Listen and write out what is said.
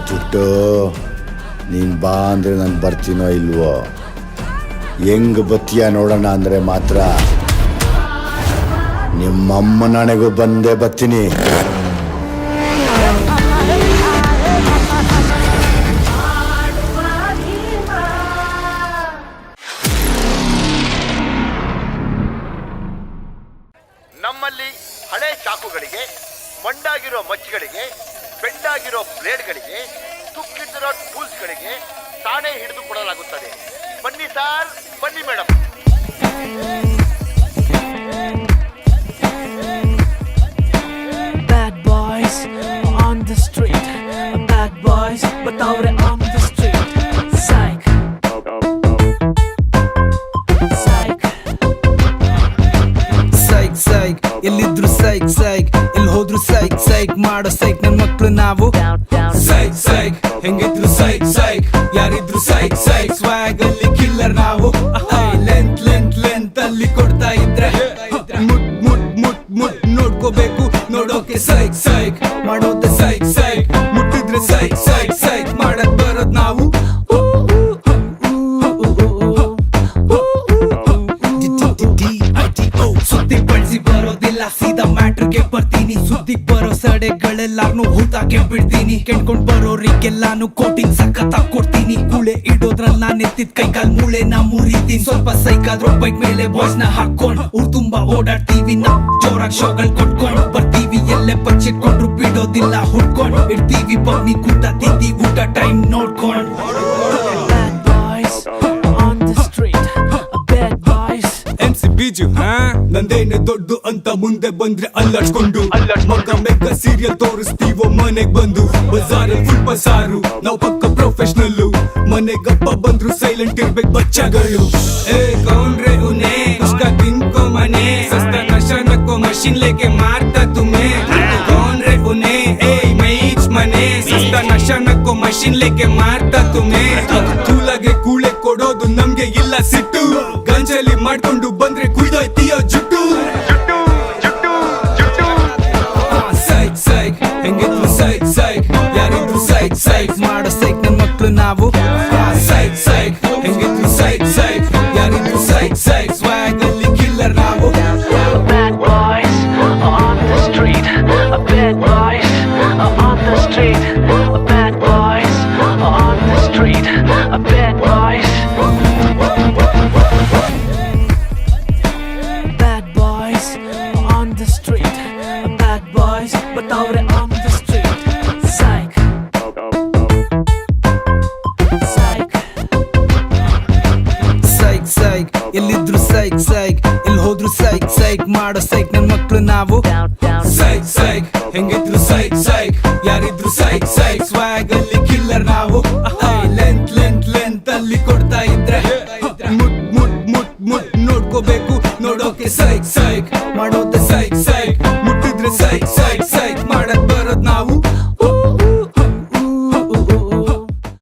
ಚಿಟ್ಟು, ನೀನು ಬಾ ಅಂದರೆ ನಾನು ಬರ್ತೀನೋ ಇಲ್ವೋ? ಹೆಂಗೆ ಬತ್ತೀಯ ನೋಡೋಣ ಅಂದರೆ ಮಾತ್ರ ನಿಮ್ಮಮ್ಮ ನನಗೂ ಬಂದೇ ಬರ್ತೀನಿ. ನಮ್ಮಲ್ಲಿ ಹಳೆ ಚಾಕುಗಳಿಗೆ, ಮಂಡಾಗಿರೋ ಮಚ್ಚಿಗಳಿಗೆ, ಬೆಂಡಾಗಿರೋ ಬ್ಲೇಡ್ಗಳಿಗೆ, ತುಕ್ಕಿಟ್ಟಿರೋ ಟೂಲ್ಸ್ಗಳಿಗೆ ತಾನೇ ಹಿಡಿದು ಕೊಡಲಾಗುತ್ತದೆ. ಬನ್ನಿ ಸಾರ್, ಬನ್ನಿ madam. Bad boys on the street, bad boys batavre on the street. Psych, psych, psych psych ಎಲ್ಲಿದ್ರು ಸೈಕ್ ಸೈಕ್ ಎಲ್ಲಿ ಹೋದ್ರು ಸೈಕ್ ಸೈಕ್ ಮಾಡೋ ಸೈಕ್ ನನ್ ಮಕ್ಳು ನಾವು. ಸೈಕ್ ಸೈಕ್ ಹೆಂಗಿದ್ರು ಸೈಕ್ ಸೈಕ್ ಯಾರಿದ್ರು ಸೈಕ್ ಸೈಕ್ ಸ್ವಾಗ್ ಅಲ್ಲಿ ಕಿಲ್ಲರ್ ನಾವು. ಲೆಂತ್ ಲೆಂತ್ ಲೆಂತ್ ಅಲ್ಲಿ ಕೊಡ್ತಾ ಇದ್ರೆ ಮುಟ್ ಮುಟ್ ಮುಟ್ ಮುಟ್ ನೋಡ್ಕೋಬೇಕು, ನೋಡೋಕೆ ಸೈಕ್ ಸೈಕ್ ಮಾಡೋದೆ ಸೈಕ್ ಸೈಕ್, ಮುಟ್ಟಿದ್ರೆ ಸೈಕ್ ಸೈಕ್ ಸೈಕ್ ಮಾಡಕ್ ಬರೋದ್ ನಾವು. ಸುದ್ದಿ ಬಳಸಿ ಬರೋದಿಲ್ಲ, ಸೀದಾ ಮ್ಯಾಟ್ರಿಗೆ ಬರ್ತೀನಿ. ಸುದ್ದಿ ಬರೋ ಸಡೆಗಳೆಲ್ಲಾನು ಹೂತಾಕೆ ಬಿಡ್ತೀನಿ. ಕೆಣ್ಕೊಂಡ್ ಬರೋರಿಗೆಲ್ಲಾನು ಕೋಟಿಂಗ್ ಸಖತ್ತಾಗ್ ಕೊಡ್ತೀನಿ. ಕೂಳೆ ಇಡೋದ್ರಲ್ಲಿ ನಾನ್ ಎತ್ತಿದ್ ಕೈಕಾಲ್ ಮೂಳೆ ನಾ ಮುರಿತೀನಿ. ಸ್ವಲ್ಪ ಸೈಕ್ ಆದ್ರೂ ಬೈಕ್ ಮೇಲೆ ಬಾಯ್ಸ್ ನ ಹಾಕೊಂಡ್ ಊರ್ ತುಂಬಾ ಓಡಾಡ್ತೀವಿ. ನಾ ಜೋರಾಗ್ ಶೋಗಳ್ ಕೊಟ್ಕೊಂಡ್ ಬರ್ತೀವಿ. ಎಲ್ಲೇ ಬಚ್ಚಿಟ್ಕೊಂಡ್ರು ಬಿಡೋದಿಲ್ಲ, ಹುಡ್ಕೊಂಡ್ ಇಡ್ತೀವಿ. ಬಗ್ನಿ ಕೂಟ ತಿಂದಿ ಊಟ ಟೈಮ್ ನೋಡ್ಕೊಂಡ್. bad boys on the street, bad boys. MC Biju ನಂದೇನೆ ದೊಡ್ಡ ಅಂತ ಮುಂದೆ ಬಂದ್ರೆ ಅಲ್ಲಾಡ್ಸ್ಕೊಂಡು ಮಗ ಮೆಗ ಸೀರಿಯಲ್ ತೋರಿಸ್ತೀವೋ ಮನೆಗ್ ಬಂದು. ಬಜಾರಲ್ಲಿ ಫುಲ್ ಬಸಾರು, ನಾವು ಪಕ್ಕ ಪ್ರೊಫೆಷನಲ್ಲು. ಮನೆಗಪ್ಪ ಬಂದ್ರು ಸೈಲೆಂಟ್ ಇರ್ಬೇಕು ಬಚ್ಚಗಳು. ಏ ಕೌನ್ರೆ ಉನೆ ಉಸ್ಕಾ ತಿನ್ಕೋ ಮನೆ, ಸಸ್ತಾ ನಶಾ ನಕ್ಕೋ ಮಷಿನ್ ಲೇಕೆ ಮಾರ್ತಾ ತುಮೆ. ಕೌನ್ರೆ ಉನೆ ಏ ಮೈಚ್ ಮನೆ, ಸಸ್ತಾ ನಶಾ ನಕ್ಕೋ ಮಷಿನ್ ಲೇಕೆ ಮಾರ್ತಾ ತುಮೆ. ಕೂಲಾಗೆ ಕೂಳೆ ಕೊಡೋದು ನಮ್ಗೆ ಇಲ್ಲ ಸಿಟ್ಟು, ಗಂಜಲಿ ಮಾಡ್ಕೊಂಡು ಬಂದ್ರೆ ಕುಯ್ದೋಯ್ತೀಯೋ ಜುಟ್ಟು. ಸೈಕ್ ಸೈಕ್ ಹೆಂಗಿದ್ರು ಸೈಕ್ ಸೈಕ್ ಯಾರಿದ್ರು ಸೈಕ್ ಸೈಕ್ ಮಾಡೋ ಸೈಕ್ ನನ್ ಮಕ್ಳು ನಾವು. ಸೈಕ್ ಸೈಕ್ ಹೆಂಗಿದ್ರು ಸೈಕ್ ಸೈಕ್ ಯಾರಿದ್ರು ಸೈಕ್ ಸೈಕ್ ಸ್ವಾಗ್ ಅಲ್ಲಿ ಕಿಲ್ಲರ್ ನಾವು. Bad boys on the street, bad boys on the street, bad boys on the street, bad boys. Bad boys on the street, bad boys batavre on the street. Psych, psych, psych psych ಎಲ್ಲಿದ್ರು psych ಸೈಕ್ ಎಲ್ಲಿ ಹೋದ್ರು ಸೈಕ್ ಸೈಕ್ ಮಾಡೋ ಸೈಕ್ ನನ್ ಮಕ್ಳು ನಾವು. ಸೈಕ್ ಸೈಕ್ ಹೆಂಗಿದ್ರು ಸೈಕ್ ಸೈಕ್ ಯಾರಿದ್ರು ಸೈಕ್ ಸೈಕ್ ಸ್ವಾಗ್ ಅಲ್ಲಿ